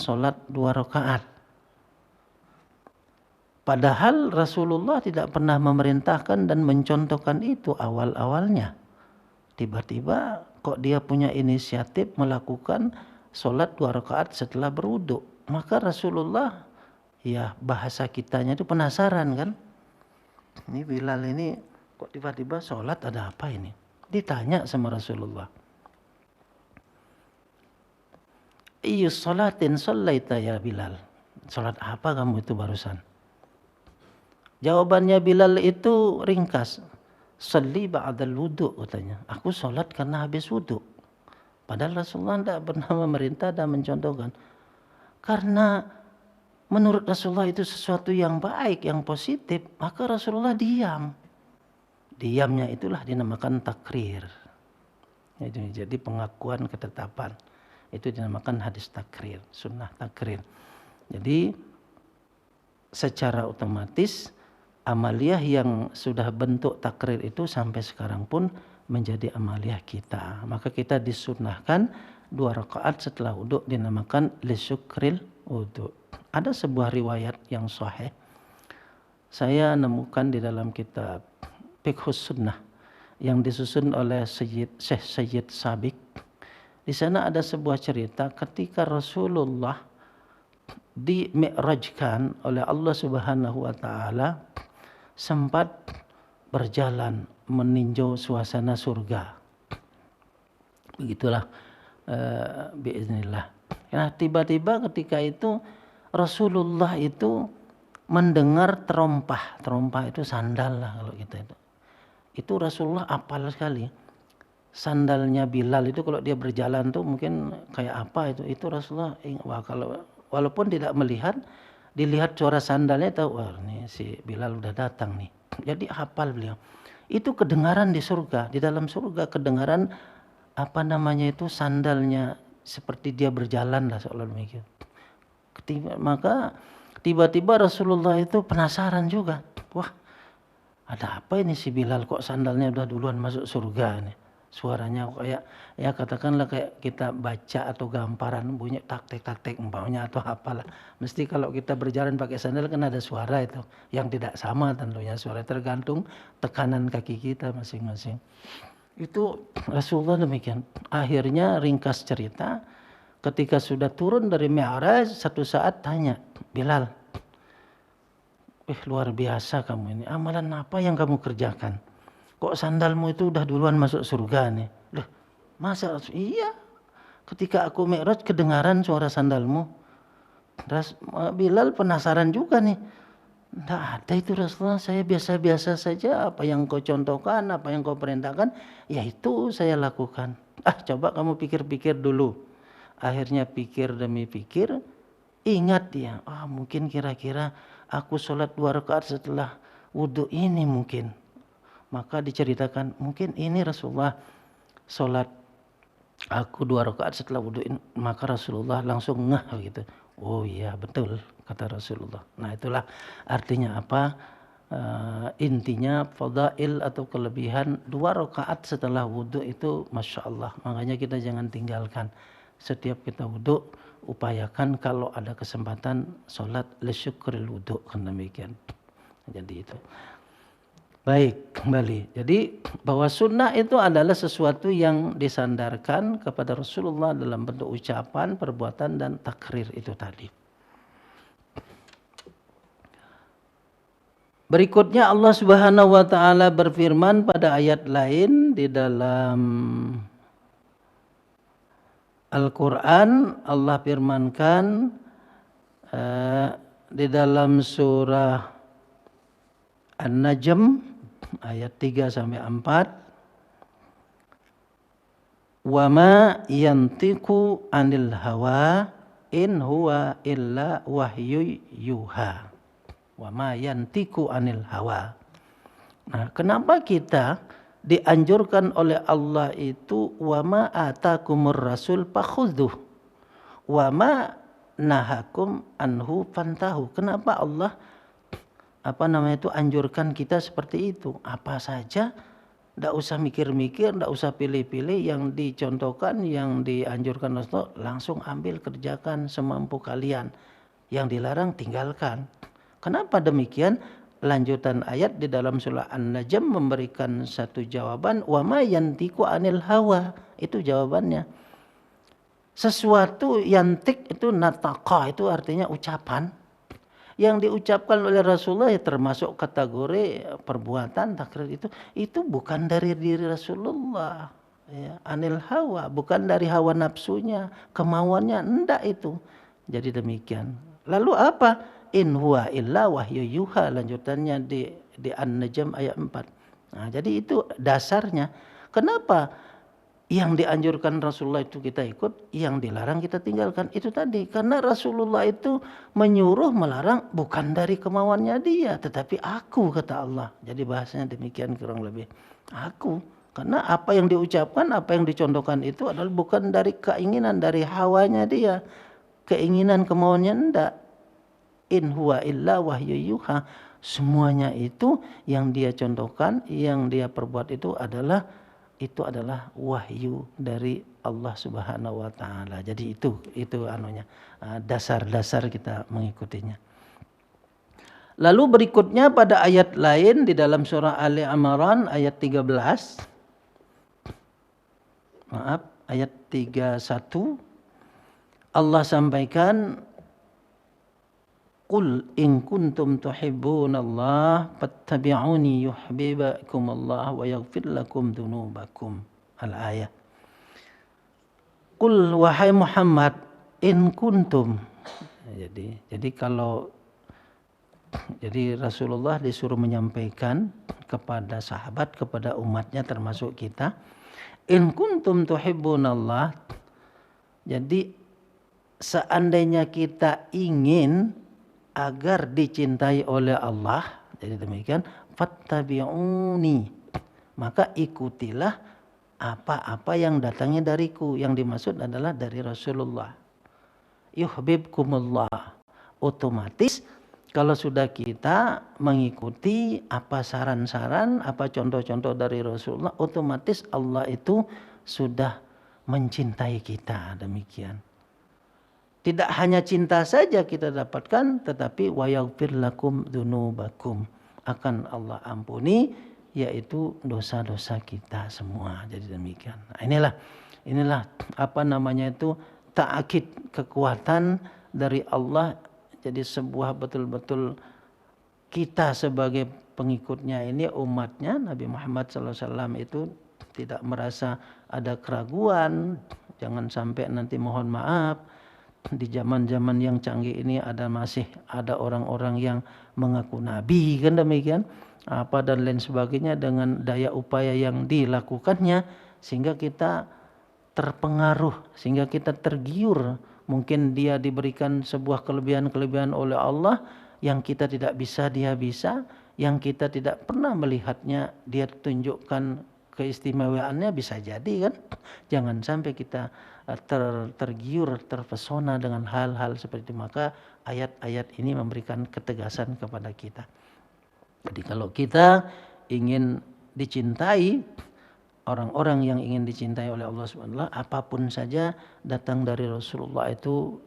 sholat 2 rakaat. Padahal Rasulullah tidak pernah memerintahkan dan mencontohkan itu awal-awalnya. Tiba-tiba kok dia punya inisiatif melakukan sholat 2 rakaat setelah berwudu. Maka Rasulullah, ya bahasa kitanya itu penasaran kan. Ini Bilal ini kok tiba-tiba sholat, ada apa ini? Ditanya sama Rasulullah. Iya sholatin sholaita ya Bilal. Sholat apa kamu itu barusan? Jawabannya Bilal itu ringkas. Sholli ba'dal wudu katanya. Aku sholat karena habis wudu. Padahal Rasulullah tidak pernah memerintah dan mencontohkan. Karena menurut Rasulullah itu sesuatu yang baik, yang positif, maka Rasulullah diam. Diamnya itulah dinamakan takrir. Jadi pengakuan ketetapan. Itu dinamakan hadis takrir, sunnah takrir. Jadi secara otomatis amaliyah yang sudah bentuk takrir itu sampai sekarang pun menjadi amaliyah kita. Maka kita disunnahkan 2 rakaat setelah wudu dinamakan lisyukril wudu. Ada sebuah riwayat yang sahih. Saya nemukan di dalam kitab Fiqhus Sunnah yang disusun oleh Syekh Sayyid Sabiq. Di sana ada sebuah cerita ketika Rasulullah dimi'rajkan oleh Allah Subhanahu wa taala, sempat berjalan meninjau suasana surga. Begitulah biiznillah. Nah, tiba-tiba ketika itu Rasulullah itu mendengar terompah. Terompah itu sandal lah kalau kita itu. Itu Rasulullah apal sekali. Sandalnya Bilal itu kalau dia berjalan tuh mungkin kayak apa itu. Itu Rasulullah kalau walaupun tidak melihat, dilihat suara sandalnya tahu, wah ini si Bilal udah datang nih. Jadi hafal beliau. Itu kedengaran di surga, di dalam surga kedengaran apa namanya itu sandalnya seperti dia berjalan lah seolah demikian. Maka tiba-tiba Rasulullah itu penasaran juga. Wah, ada apa ini si Bilal kok sandalnya udah duluan masuk surga nih. Suaranya kayak ya katakanlah kayak kita baca atau gamparan bunyi tak-tek umpamanya atau apalah. Mesti kalau kita berjalan pakai sandal kan ada suara itu yang tidak sama tentunya, suara tergantung tekanan kaki kita masing-masing. Itu Rasulullah demikian. Akhirnya ringkas cerita, ketika sudah turun dari Mi'raj satu saat tanya, Bilal, luar biasa kamu ini, amalan apa yang kamu kerjakan? Kok sandalmu itu udah duluan masuk surga nih? Loh, masa? Iya. Ketika aku Mi'raj kedengaran suara sandalmu. Bilal penasaran juga nih. Tidak ada itu Rasulullah, saya biasa-biasa saja. Apa yang kau contohkan, apa yang kau perintahkan, ya itu saya lakukan. Coba kamu pikir-pikir dulu. Akhirnya pikir demi pikir, ingat dia. Mungkin kira-kira aku sholat 2 rakaat setelah wudu ini mungkin. Maka diceritakan mungkin ini Rasulullah sholat aku 2 rakaat setelah wudu, maka Rasulullah langsung ngeh gitu. Oh iya betul kata Rasulullah. Nah itulah artinya apa, intinya fadail atau kelebihan 2 rakaat setelah wudu itu Masya Allah. Makanya kita jangan tinggalkan. Setiap kita wudu upayakan kalau ada kesempatan sholat lisyukril wudu kan demikian. Jadi itu. Baik, kembali. Jadi bahwa sunnah itu adalah sesuatu yang disandarkan kepada Rasulullah dalam bentuk ucapan, perbuatan, dan takrir itu tadi. Berikutnya Allah Subhanahu wa taala berfirman pada ayat lain di dalam Al-Quran. Allah firmankan di dalam surah An-Najm ayat 3 sampai 4. Wa ma yantiqu 'anil hawa in huwa illa wahyu yuha. Wa ma yantiqu 'anil hawa. Nah, kenapa kita dianjurkan oleh Allah itu wa ma atakumur rasul fakhudhuh wa ma nahakum anhu fantahu. Kenapa Allah anjurkan kita seperti itu? Apa saja Nggak usah mikir-mikir, nggak usah pilih-pilih, yang dicontohkan, yang dianjurkan Rasulullah langsung ambil, kerjakan semampu kalian. Yang dilarang tinggalkan. Kenapa demikian? Lanjutan ayat di dalam surah An-Najm memberikan satu jawaban, wa ma yantiqu anil hawa. Itu jawabannya. Sesuatu yantik itu nataqa, itu artinya ucapan. Yang diucapkan oleh Rasulullah ya termasuk kategori perbuatan takrir, itu bukan dari diri Rasulullah, ya, anil hawa, bukan dari hawa nafsunya, kemauannya, enggak itu. Jadi demikian. Lalu apa? In huwa illa wahyu yuha, lanjutannya di An-Najm ayat 4. Nah, jadi itu dasarnya. Kenapa yang dianjurkan Rasulullah itu kita ikut, yang dilarang kita tinggalkan? Itu tadi, karena Rasulullah itu menyuruh melarang bukan dari kemauannya dia, tetapi aku, kata Allah. Jadi bahasanya demikian kurang lebih. Aku, karena apa yang diucapkan, apa yang dicontohkan itu adalah bukan dari keinginan, dari hawanya dia, keinginan kemauannya, enggak. In huwa illa wahyu yuha. Semuanya itu yang dia contohkan, yang dia perbuat itu adalah wahyu dari Allah Subhanahu wa taala. Jadi itu anunya, dasar-dasar kita mengikutinya. Lalu berikutnya pada ayat lain di dalam surah Ali Imran ayat 13. Maaf, ayat 31 Allah sampaikan, Qul in kuntum tuhibbunallah fattabi'uni yuhibbukumullah wa yaghfir lakum dzunubakum. Al-ayat. Qul wahai Muhammad, in kuntum. Jadi Rasulullah disuruh menyampaikan kepada sahabat, kepada umatnya termasuk kita, in kuntum tuhibbunallah. Jadi seandainya kita ingin agar dicintai oleh Allah, jadi demikian, fattabi'uni, maka ikutilah apa-apa yang datangnya dariku. Yang dimaksud adalah dari Rasulullah. Yuhibbukumullah. Otomatis kalau sudah kita mengikuti apa saran-saran, apa contoh-contoh dari Rasulullah, otomatis Allah itu sudah mencintai kita. Demikian. Tidak hanya cinta saja kita dapatkan, tetapi wa yaghfir lakum dzunubakum, akan Allah ampuni yaitu dosa-dosa kita semua. Jadi demikian. Nah, inilah apa namanya itu ta'akid, kekuatan dari Allah. Jadi sebuah betul-betul kita sebagai pengikutnya ini, umatnya Nabi Muhammad SAW itu tidak merasa ada keraguan. Jangan sampai nanti mohon maaf di zaman-zaman yang canggih ini masih ada orang-orang yang mengaku nabi, kan demikian, apa dan lain sebagainya, dengan daya upaya yang dilakukannya sehingga kita terpengaruh, sehingga kita tergiur. Mungkin dia diberikan sebuah kelebihan-kelebihan oleh Allah yang kita tidak bisa, dia bisa, yang kita tidak pernah melihatnya dia tunjukkan keistimewaannya, bisa jadi kan. Jangan sampai kita tergiur, terpesona dengan hal-hal seperti itu. Maka ayat-ayat ini memberikan ketegasan kepada kita. Jadi kalau kita ingin dicintai, orang-orang yang ingin dicintai oleh Allah SWT, apapun saja datang dari Rasulullah itu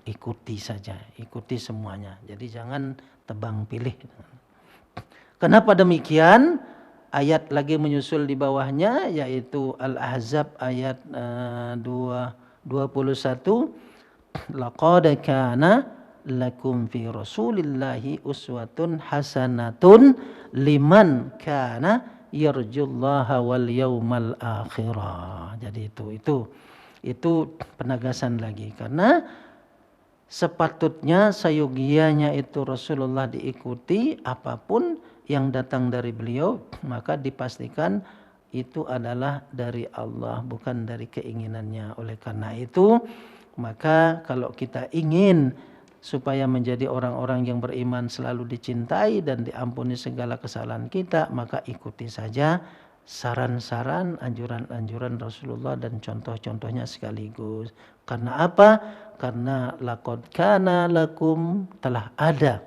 ikuti saja, ikuti semuanya. Jadi jangan tebang pilih. Kenapa demikian? Ayat lagi menyusul di bawahnya, yaitu Al-Ahzab ayat 21. Laqad kana lakum fi Rasulillahi uswatun hasanatun liman kana yarjullaha wal yawmal akhirah. Jadi itu penegasan lagi, karena sepatutnya sayogianya itu Rasulullah diikuti, apapun yang datang dari beliau maka dipastikan itu adalah dari Allah, bukan dari keinginannya. Oleh karena itu maka kalau kita ingin supaya menjadi orang-orang yang beriman, selalu dicintai dan diampuni segala kesalahan kita, maka ikuti saja saran-saran, anjuran-anjuran Rasulullah dan contoh-contohnya sekaligus. Karena apa? Karena laqad kana lakum, telah ada,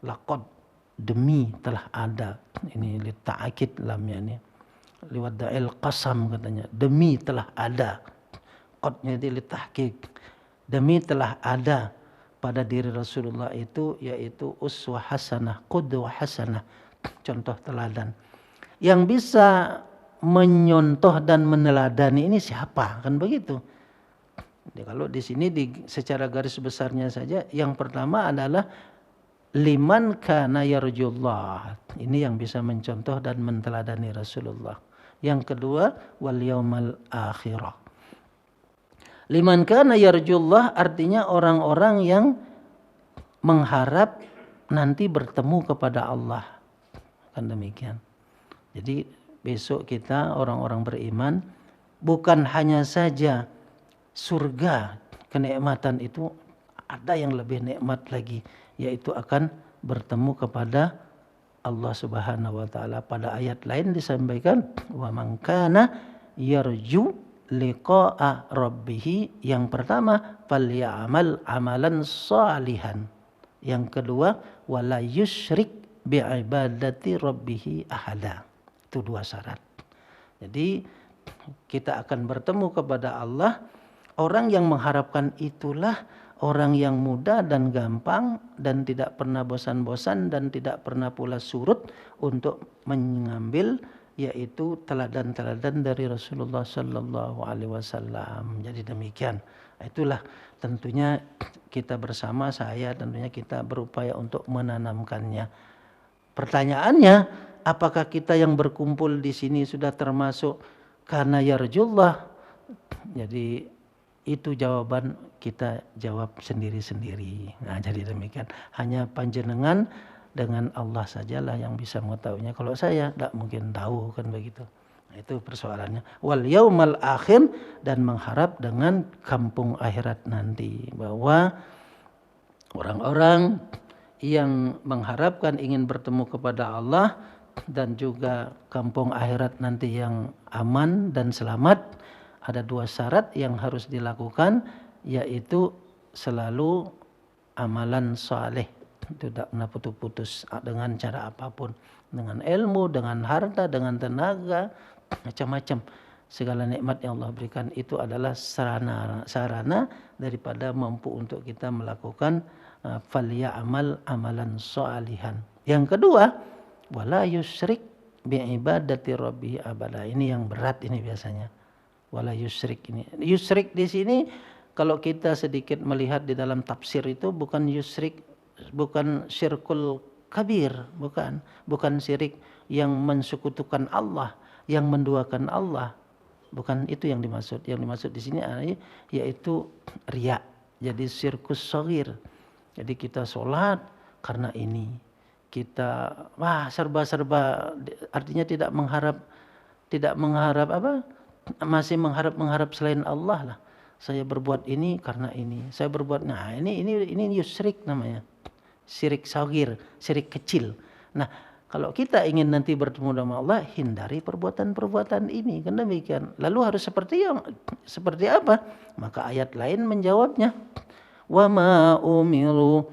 laqad demi telah ada, ini li ta'akid lamnya ini, lewat da'il qasam katanya, demi telah ada. Qadnya itu litahqiq. Demi telah ada pada diri Rasulullah itu, yaitu uswah hasanah, qudwah hasanah, contoh teladan. Yang bisa menyontoh dan meneladani ini siapa? Kan begitu. Jadi kalau di sini secara garis besarnya saja, yang pertama adalah liman kana yarjullah. Ini yang bisa mencontoh dan menteladani Rasulullah. Yang kedua, wal yaumal akhirah. Liman kana yarjullah artinya orang-orang yang mengharap nanti bertemu kepada Allah. Kan demikian. Jadi besok kita orang-orang beriman bukan hanya saja surga, kenikmatan itu, ada yang lebih nikmat lagi, yaitu akan bertemu kepada Allah Subhanahu wa taala. Pada ayat lain disampaikan wa man kana yarju liqa'a rabbih. Yang pertama falyamal amalan salihan. Yang kedua wala yusyrik bi'ibadati rabbih ahada. Itu dua syarat. Jadi kita akan bertemu kepada Allah. Orang yang mengharapkan itulah orang yang mudah dan gampang dan tidak pernah bosan-bosan dan tidak pernah pula surut untuk mengambil yaitu teladan-teladan dari Rasulullah sallallahu alaihi wasallam. Jadi demikian. Itulah tentunya kita bersama, saya tentunya kita berupaya untuk menanamkannya. Pertanyaannya, apakah kita yang berkumpul di sini sudah termasuk karena yarjullah? Jadi itu jawaban kita jawab sendiri-sendiri. Nah, jadi demikian. Hanya panjenengan dengan Allah sajalah yang bisa mengetahuinya. Kalau saya tidak mungkin tahu, kan begitu. Nah, itu persoalannya. Wal yaumal akhir, dan mengharap dengan kampung akhirat nanti, bahwa orang-orang yang mengharapkan ingin bertemu kepada Allah dan juga kampung akhirat nanti yang aman dan selamat, ada dua syarat yang harus dilakukan, yaitu selalu amalan saleh, tidak pernah putus-putus dengan cara apapun, dengan ilmu, dengan harta, dengan tenaga, macam-macam. Segala nikmat yang Allah berikan itu adalah sarana daripada mampu untuk kita melakukan falyamal amalan salihan. Yang kedua, wala yusyrik bi'ibadati rabbih abada. Ini yang berat ini biasanya. Wala yusyrik ini. Yusyrik di sini kalau kita sedikit melihat di dalam tafsir itu bukan yusyrik, bukan syirkul kabir, bukan syirik yang mensekutukan Allah, yang menduakan Allah. Bukan itu yang dimaksud. Yang dimaksud di sini yaitu riya. Jadi syirkus shaghir. Jadi kita sholat karena ini. Kita serba-serba, artinya tidak mengharap apa? Masih mengharap selain Allah lah. Saya berbuat ini karena ini. Saya berbuat, nah ini yusyrik namanya. Syirik saghir, syirik kecil. Nah, kalau kita ingin nanti bertemu dengan Allah, hindari perbuatan-perbuatan ini. Kan demikian. Lalu harus seperti apa? Maka ayat lain menjawabnya. Wa ma umiru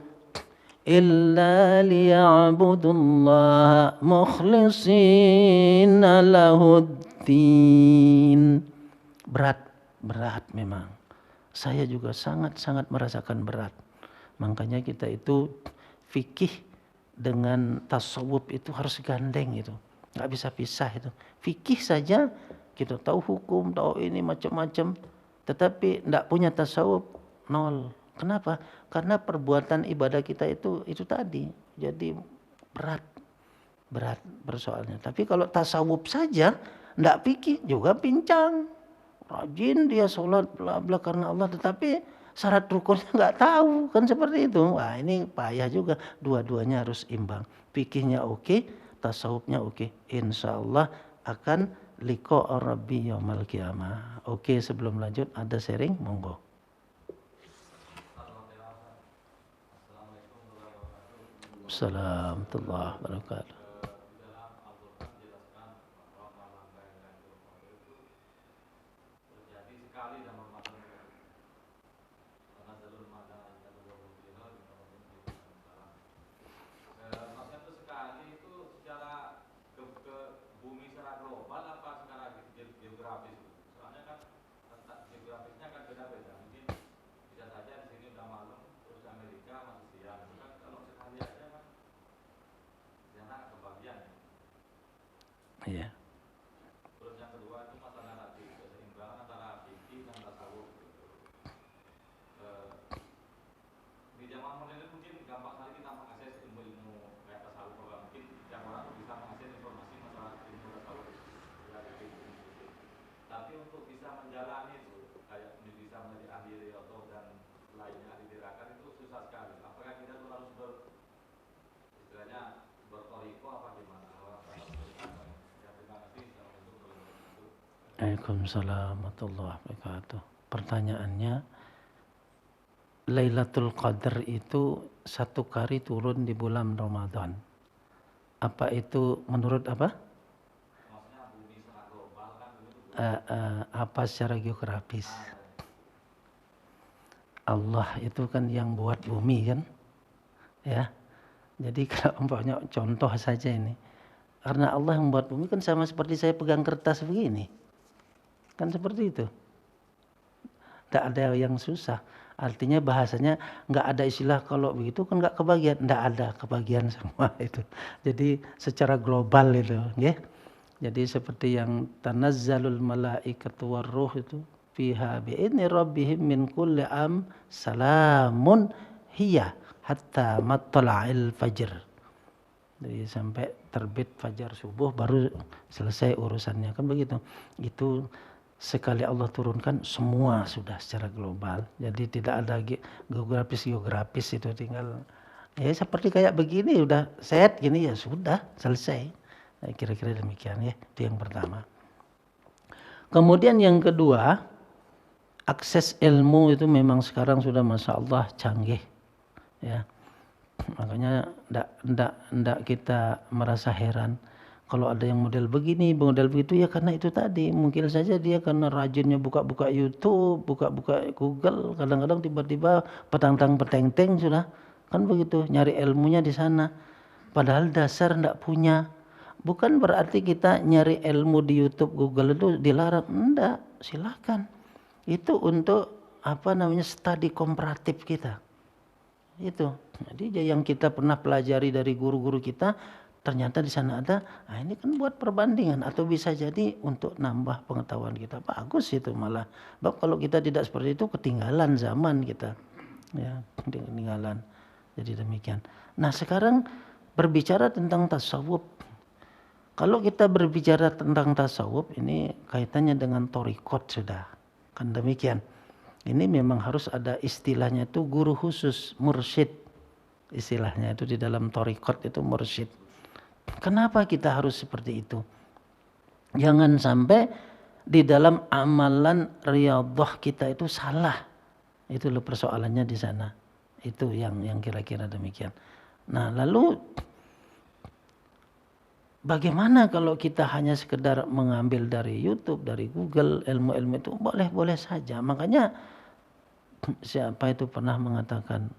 illa liya'budullaha mukhlishina lahuddin. Berat memang. Saya juga sangat-sangat merasakan berat. Makanya kita itu fikih dengan tasawuf itu harus gandeng itu. Enggak bisa pisah itu. Fikih saja kita tahu hukum, tahu ini macam-macam, tetapi enggak punya tasawuf, nol. Kenapa? Karena perbuatan ibadah kita itu tadi. Jadi berat persoalannya. Tapi kalau tasawuf saja, enggak fikih juga pincang. Rajin dia sholat bla bla karena Allah, tetapi syarat rukunnya enggak tahu, kan seperti itu. Wah, ini payah juga. Dua-duanya harus imbang. Fikihnya oke, tasawufnya oke. Insyaallah akan liqa rabbi yaumal qiyamah. Oke, sebelum lanjut ada sharing, monggo. Assalamualaikum warahmatullahi wabarakatuh. Ya. Terus yang kedua itu masalah tadi keseimbangan antara fikih dan tasawuf. Di zaman modern mungkin gampang sekali kita mengakses ilmu-ilmu kayak tasawuf, kalau mungkin yang orang bisa mengakses informasi masalah ilmu tasawuf tapi untuk bisa menjalani itu kayak bisa menjadi ahli riyadhah dan lainnya, ahli tirakat itu susah sekali. Apakah kita tuh harus istilahnya bertoriko apa gimana? Ya, terima kasih. Waalaikumsalam warahmatullahi wabarakatuh. Pertanyaannya, Lailatul Qadar itu satu kali turun di bulan Ramadan. Apa itu menurut apa? Maksudnya bumi sangat global kan Apa secara geografis? Allah itu kan yang buat bumi kan, ya. Jadi kalau umpamanya contoh saja ini, karena Allah yang membuat bumi kan sama seperti saya pegang kertas begini, kan seperti itu. Tidak ada yang susah. Artinya bahasanya nggak ada istilah kalau begitu kan nggak kebagian, nggak ada kebagian semua itu. Jadi secara global itu, ya. Jadi seperti yang tanazzalul malaikatu warruh itu fiha bi'idni rabbihim min kulli am salamun hiya hatta matla'il fajr. Jadi sampai terbit fajar subuh baru selesai urusannya, kan begitu. Itu sekali Allah turunkan semua sudah secara global. Jadi tidak ada geografis itu, tinggal ya seperti kayak begini udah set gini ya sudah selesai. Nah, kira-kira demikian ya. Itu yang pertama. Kemudian yang kedua, akses ilmu itu memang sekarang sudah masya Allah canggih, ya. Makanya ndak kita merasa heran kalau ada yang model begini, model begitu, ya karena itu tadi. Mungkin saja dia karena rajinnya buka-buka YouTube, buka-buka Google, kadang-kadang tiba-tiba petang-peteng sudah, kan begitu, nyari ilmunya di sana. Padahal dasar ndak punya. Bukan berarti kita nyari ilmu di YouTube, Google itu dilarang, enggak, silakan. Itu untuk studi komparatif kita. Itu. Jadi yang kita pernah pelajari dari guru-guru kita, ternyata di sana ada, nah ini kan buat perbandingan atau bisa jadi untuk nambah pengetahuan kita. Bagus itu malah. Sebab kalau kita tidak seperti itu ketinggalan zaman kita. Ya, ketinggalan. Jadi demikian. Nah, sekarang berbicara tentang tasawuf. Kalau kita berbicara tentang tasawuf ini kaitannya dengan thariqat sudah. Kan demikian. Ini memang harus ada istilahnya itu guru khusus, mursyid. Istilahnya itu di dalam thariqat itu mursyid. Kenapa kita harus seperti itu? Jangan sampai di dalam amalan riyadhah kita itu salah. Itu loh persoalannya di sana. Itu yang kira-kira demikian. Nah, lalu bagaimana kalau kita hanya sekedar mengambil dari YouTube, dari Google, ilmu-ilmu itu boleh-boleh saja. Makanya siapa itu pernah mengatakan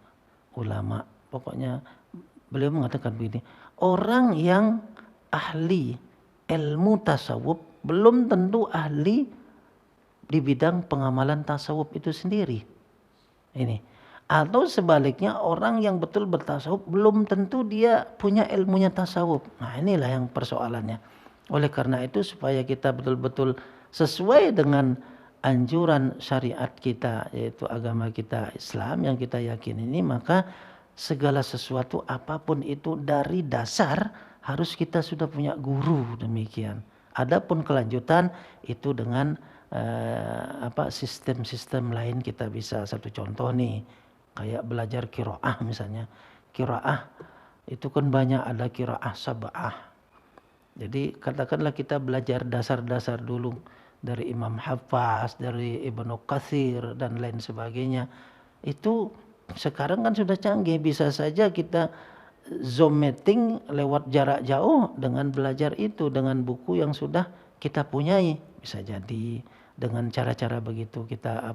ulama, pokoknya beliau mengatakan begini, orang yang ahli ilmu tasawuf belum tentu ahli di bidang pengamalan tasawuf itu sendiri. Ini. Atau sebaliknya orang yang betul bertasawuf belum tentu dia punya ilmunya tasawuf. Nah, inilah yang persoalannya. Oleh karena itu supaya kita betul-betul sesuai dengan anjuran syariat kita, yaitu agama kita Islam yang kita yakini ini, maka segala sesuatu apapun itu dari dasar harus kita sudah punya guru, demikian. Adapun kelanjutan itu dengan sistem-sistem lain kita bisa. Satu contoh nih, kayak belajar qiraah misalnya. Qiraah itu kan banyak, ada qiraah sab'ah. Jadi katakanlah kita belajar dasar-dasar dulu dari Imam Hafaz, dari Ibnu Katsir dan lain sebagainya. Itu sekarang kan sudah canggih, bisa saja kita Zoom meeting lewat jarak jauh dengan belajar itu dengan buku yang sudah kita punyai. Bisa jadi dengan cara-cara begitu kita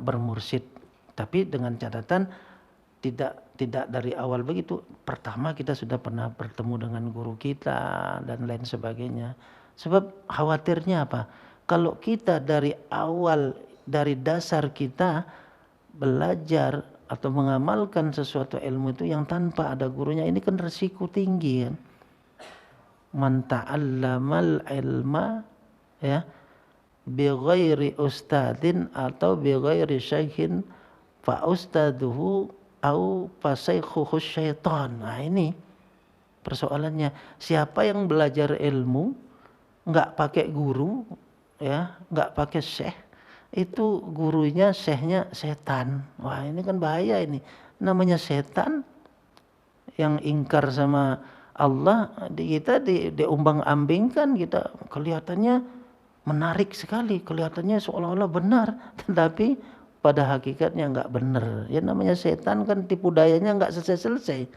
bermursyid. Tapi dengan catatan tidak dari awal begitu. Pertama kita sudah pernah bertemu dengan guru kita dan lain sebagainya. Sebab khawatirnya apa? Kalau kita dari awal, dari dasar kita belajar atau mengamalkan sesuatu ilmu itu yang tanpa ada gurunya, ini kan resiko tinggi kan. man ta'allamal ilma ya bi ghairi ustadin atau bi ghairi syaikhin fa ustaduhu au fa syaikhuhu syaitan. Nah ini persoalannya, siapa yang belajar ilmu nggak pakai guru ya, nggak pakai syekh, itu gurunya syekhnya setan. Wah ini kan bahaya ini, namanya setan yang ingkar sama Allah, kita diumbang-ambingkan, kita kelihatannya menarik sekali, kelihatannya seolah-olah benar, tetapi pada hakikatnya nggak benar. Ya namanya setan kan tipu dayanya nggak selesai-selesai.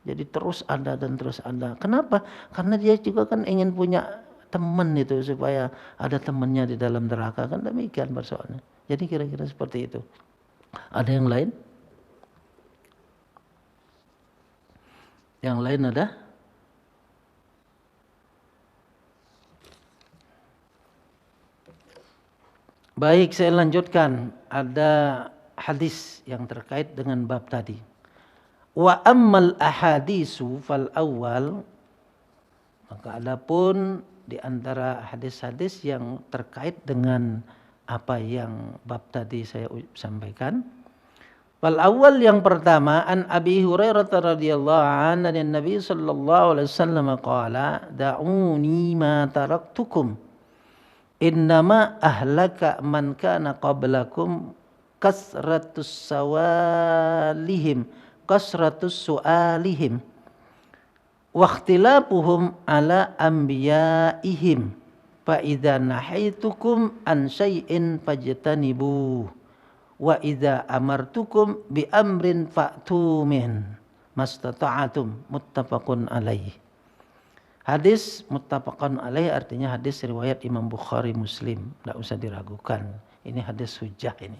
Jadi terus ada dan terus ada. Kenapa? Karena dia juga kan ingin punya teman itu, supaya ada temannya di dalam neraka, kan demikian persoalannya. Jadi kira-kira seperti itu. Ada yang lain? Yang lain ada? Baik, saya lanjutkan. Ada hadis yang terkait dengan bab tadi. Wa ammal ahadisu fal awal, maka adapun di antara hadis-hadis yang terkait dengan apa yang bab tadi saya sampaikan. Fal awal yang pertama, an Abi Hurairah radhiyallahu anhu dari Nabi sallallahu alaihi wasallam qala da'uni ma taraktukum innama ahlaka man kana qablakum kasratus su'alihim wa ikhtilafuhum ala anbiya'ihim fa idza nahaitukum an syai'in fajtanibuh wa idza amartukum bi amrin fa'tu min mastata'atum, muttafaqun alaih. Hadis muttafaqun alaih artinya hadis riwayat Imam Bukhari Muslim, tidak usah diragukan. Ini hadis hujjah ini.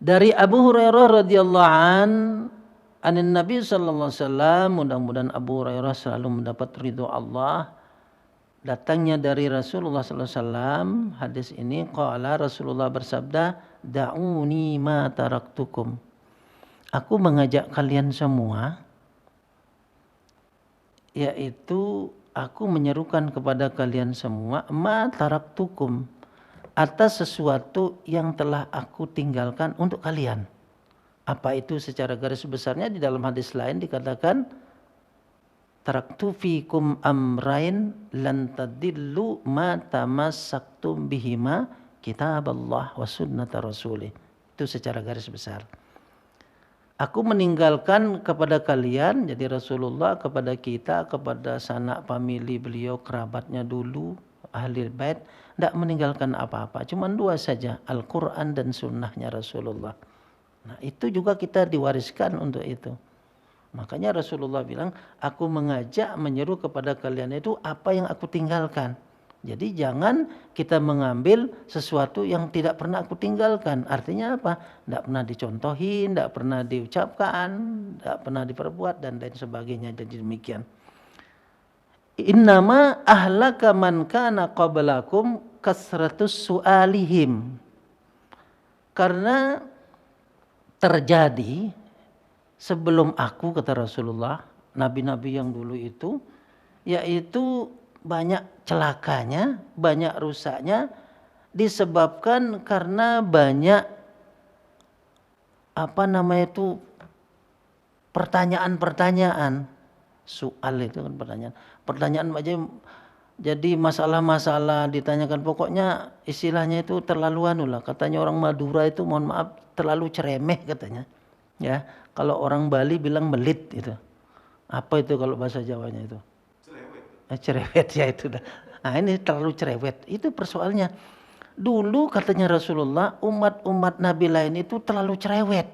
Dari Abu Hurairah radhiyallahu anin Nabi sallallahu alaihi wasallam, mudah-mudahan Abu Hurairah selalu mendapat ridho Allah. Datangnya dari Rasulullah sallallahu alaihi wasallam, hadis ini qala, Rasulullah bersabda, da'uni ma taraktukum. Aku mengajak kalian semua, yaitu aku menyerukan kepada kalian semua ma taraktukum, atas sesuatu yang telah aku tinggalkan untuk kalian. Apa itu secara garis besarnya? Di dalam hadis lain dikatakan taraktu fikum amrain lan tadillu ma tamassaktum bihima kitaballah wa sunnata rasulih. Itu secara garis besar. Aku meninggalkan kepada kalian, jadi Rasulullah kepada kita, kepada sanak famili beliau, kerabatnya dulu, ahli bait, tidak meninggalkan apa-apa. Cuma dua saja, Al-Quran dan sunnahnya Rasulullah. Nah itu juga kita diwariskan untuk itu. Makanya Rasulullah bilang, aku mengajak, menyeru kepada kalian itu apa yang aku tinggalkan. Jadi jangan kita mengambil sesuatu yang tidak pernah aku tinggalkan. Artinya apa? Tidak pernah dicontohin, tidak pernah diucapkan, tidak pernah diperbuat, dan lain sebagainya. Jadi demikian. Innama ahlaka man kana qablakum kasratus su'alihim. Karena terjadi sebelum aku, kata Rasulullah, nabi-nabi yang dulu itu, yaitu banyak celakanya, banyak rusaknya, disebabkan karena banyak pertanyaan-pertanyaan. Soal itu kan pertanyaan. Pertanyaan aja, jadi masalah-masalah ditanyakan, pokoknya istilahnya itu terlalu lah. Katanya orang Madura itu, mohon maaf, terlalu ceremeh katanya. Ya, kalau orang Bali bilang melit itu. Apa itu kalau bahasa Jawanya itu? Cerewet ya itu dah. Nah ini terlalu cerewet. Itu persoalnya. Dulu katanya Rasulullah, umat-umat Nabi lain itu terlalu cerewet.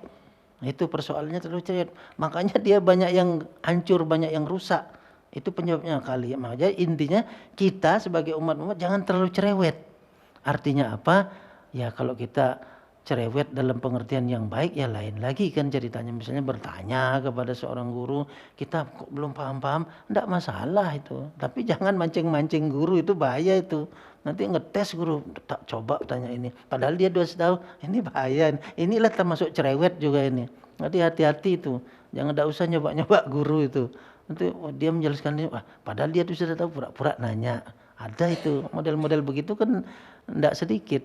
Itu persoalannya, terlalu cerewet. Makanya dia banyak yang hancur, banyak yang rusak. Itu penyebabnya kali. Makanya intinya kita sebagai umat-umat jangan terlalu cerewet. Artinya apa? Ya kalau kita cerewet dalam pengertian yang baik ya lain lagi kan ceritanya. Misalnya bertanya kepada seorang guru, kita kok belum paham-paham, enggak masalah itu. Tapi jangan mancing-mancing guru, itu bahaya itu. Nanti ngetes guru, tak coba tanya ini. Padahal dia sudah tahu, ini bahaya. Inilah termasuk cerewet juga ini. Nanti hati-hati itu. Jangan enggak usah nyoba-nyoba guru itu. Nanti dia menjelaskan ini, padahal dia tuh sudah tahu, pura-pura nanya. Ada itu model-model begitu kan enggak sedikit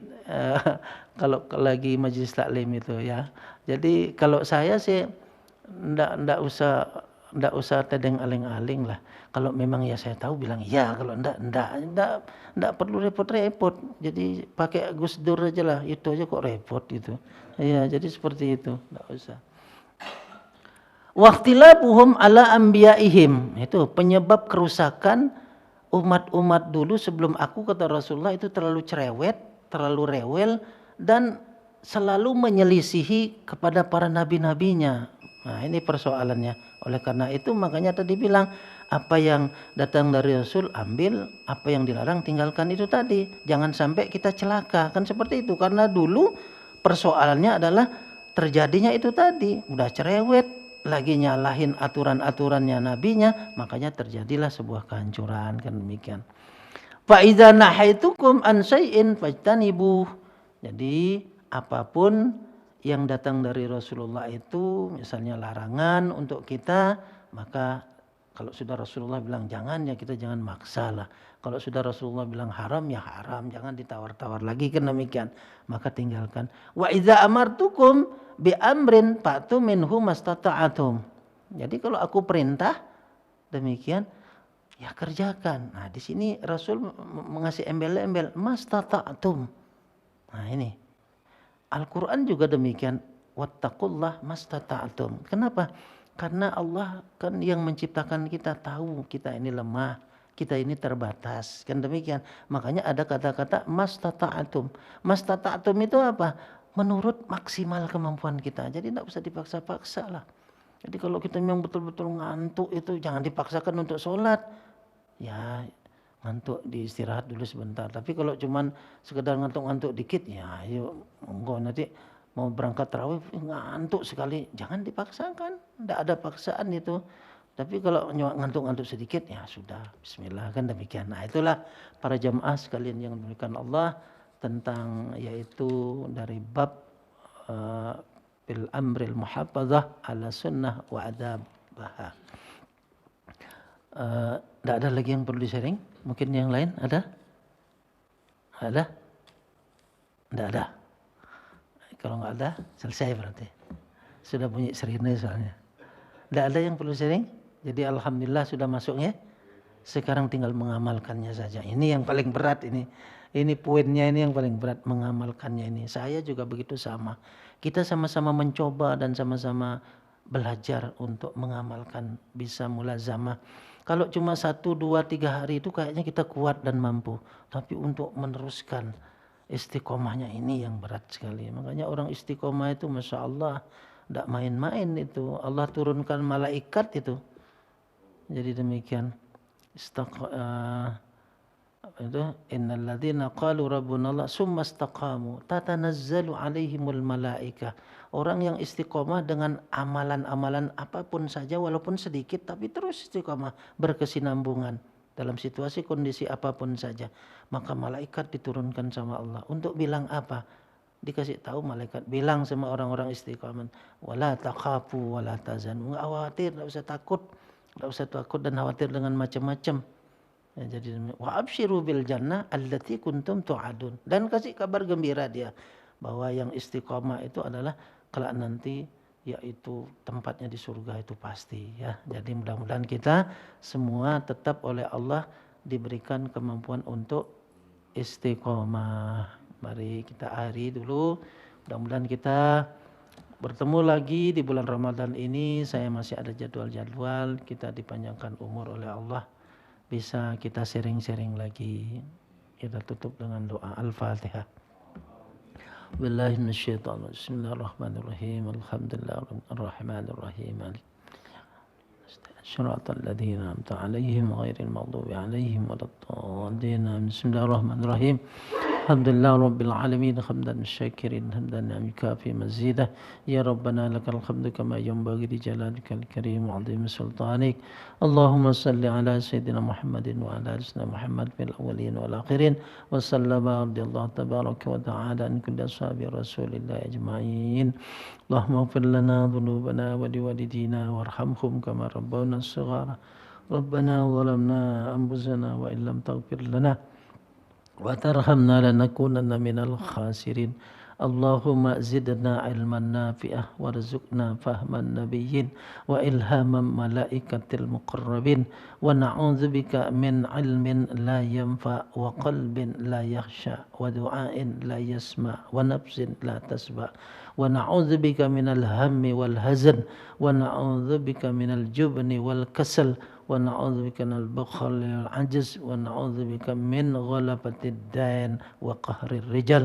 kalau lagi majelis taklim itu ya. Jadi kalau saya sih enggak usah tedeng aling-aling lah. Kalau memang ya saya tahu bilang iya, kalau enggak perlu repot-repot. Jadi pakai Gus Dur aja lah, itu aja kok repot gitu. Ya, jadi seperti itu, enggak usah. Waqtilafuhum ala anbiya'ihim. Itu penyebab kerusakan umat-umat dulu sebelum aku, kata Rasulullah, itu terlalu cerewet, terlalu rewel, dan selalu menyelisihi kepada para nabi-nabinya. Nah, ini persoalannya. Oleh karena itu makanya tadi bilang, apa yang datang dari Rasul ambil, apa yang dilarang tinggalkan, itu tadi. Jangan sampai kita celaka, kan seperti itu. Karena dulu persoalannya adalah terjadinya itu tadi, udah cerewet, lagi nyalahin aturan-aturannya nabinya, makanya terjadilah sebuah kehancuran, kan demikian. Fa idza nahaitukum an syai'in fajtanibuh. Jadi apapun yang datang dari Rasulullah itu misalnya larangan untuk kita, maka kalau sudah Rasulullah bilang jangan, ya kita jangan maksa lah. Kalau sudah Rasulullah bilang haram, ya haram, jangan ditawar-tawar lagi, kan demikian. Maka tinggalkan. Wa idza amartukum bi amrin fa'tu minhu mastata'atum. Jadi kalau aku perintah demikian, ya kerjakan. Nah, di sini Rasul mengasih embel-embel mastata'atum. Nah, ini Al-Quran juga demikian, wattaqullah mastata'atum. Kenapa? Karena Allah kan yang menciptakan kita, tahu kita ini lemah, kita ini terbatas, kan demikian. Makanya ada kata-kata mastata'atum. Mastata'atum itu apa? Menurut maksimal kemampuan kita. Jadi tidak usah dipaksa-paksa lah. Jadi kalau kita memang betul-betul ngantuk itu jangan dipaksakan untuk sholat. Ya ngantuk diistirahat dulu sebentar. Tapi kalau cuman sekedar ngantuk-ngantuk dikit, ya ayo monggo, nanti mau berangkat tarawih ngantuk sekali, jangan dipaksakan. Tidak ada paksaan itu. Tapi kalau ngantuk-ngantuk sedikit, ya sudah, bismillah, kan demikian. Nah, itulah para jamaah sekalian yang diberikan Allah, tentang yaitu dari bab bil amril muhafazah ala sunnah wa adabaha. Tidak ada lagi yang perlu di-sharing? Mungkin yang lain ada? Ada? Tidak ada. Kalau nggak ada, selesai berarti. Sudah bunyi sirine soalnya. Tidak ada yang perlu sharing? Jadi alhamdulillah sudah masuknya. Sekarang tinggal mengamalkannya saja. Ini yang paling berat ini. Ini poinnya, ini yang paling berat, mengamalkannya ini. Saya juga begitu sama. Kita sama-sama mencoba dan sama-sama belajar untuk mengamalkan, bisa mulazamah. Kalau cuma 1, 2, 3 hari itu kayaknya kita kuat dan mampu. Tapi untuk meneruskan istiqomahnya ini yang berat sekali. Makanya orang istiqomah itu Masya Allah, tidak main-main itu. Allah turunkan malaikat itu. Jadi demikian. Itu innal ladzina qalu rabbunallah summa istaqamu tatanazzalu alaihimul malaikah. Orang yang istiqomah dengan amalan-amalan apapun saja walaupun sedikit, tapi terus istiqomah, berkesinambungan dalam situasi kondisi apapun saja, maka malaikat diturunkan sama Allah untuk bilang apa? Dikasih tahu malaikat bilang sama orang-orang istiqomah, wala takhafu wala tazanu. Enggak khawatir, enggak usah takut. Enggak usah takut dan khawatir dengan macam-macam. Ya, jadi wa absyiru bil jannah allati kuntum tu'adun. Dan kasih kabar gembira dia bahwa yang istiqomah itu adalah kelak nanti, yaitu tempatnya di surga itu pasti, ya. Jadi mudah-mudahan kita semua tetap oleh Allah diberikan kemampuan untuk istiqomah. Mari kita akhiri dulu. Mudah-mudahan kita bertemu lagi di bulan Ramadan ini. Saya masih ada jadwal-jadwal, kita dipanjangkan umur oleh Allah, bisa kita sharing-sharing lagi. Kita tutup dengan doa Al-Fatihah. Billahi minasyaitonir rajim. Bismillahirrahmanirrahim. Alhamdulillahirrahmanirrahim. Shiratal ladzina an'amta 'alaihim ghairil maghdubi 'alaihim waladdallin. Bismillahirrahmanirrahim. Alhamdulillah Rabbil Alamin hamdan syakirin hamdan yukafī mazidah ya Rabbana lakal hamdu kama yanbaghi li jalalikal karim wa 'azimi sultanik Allahumma salli ala sayyidina Muhammadin wa ala ali sayyidina Muhammad fil awwalin wal akhirin wa sallama radiyallahu tabaraka wa ta'ala an kulli ashabi rasulillah ajma'in Allahumma ighfir lana dhunubana wa liwalidina warhamhum kama rabbawna shighara Rabbana zalamna anfusana wa illam taghfir lana وترحمنا لنكونن من الخاسرين اللهم زدنا علما نافعا وارزقنا فهم النبيين وإلهام ملائكة المقربين ونعوذ بك من علم لا ينفع وقلب لا يخشى ودعاء لا يسمع ونفس لا تشبع ونعوذ بك من الهم والحزن ونعوذ بك من الجبن والكسل ونعوذ بك من البخل والعجز ونعوذ بك من غلبة الدين وقهر الرجال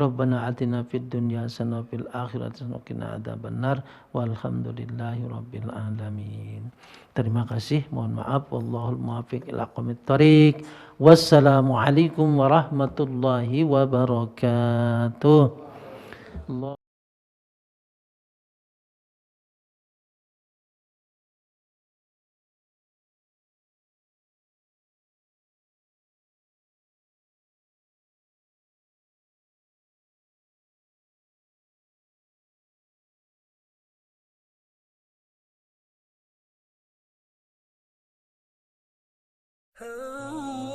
ربنا آتنا في الدنيا حسنة وفي الآخرة حسنة وقنا عذاب النار walhamdulillahi rabbil alamin. Terima kasih, mohon maaf, wallahul muwaffiq ila aqwamit thoriq. Wassalamualaikum warahmatullahi wabarakatuh. Allah Oh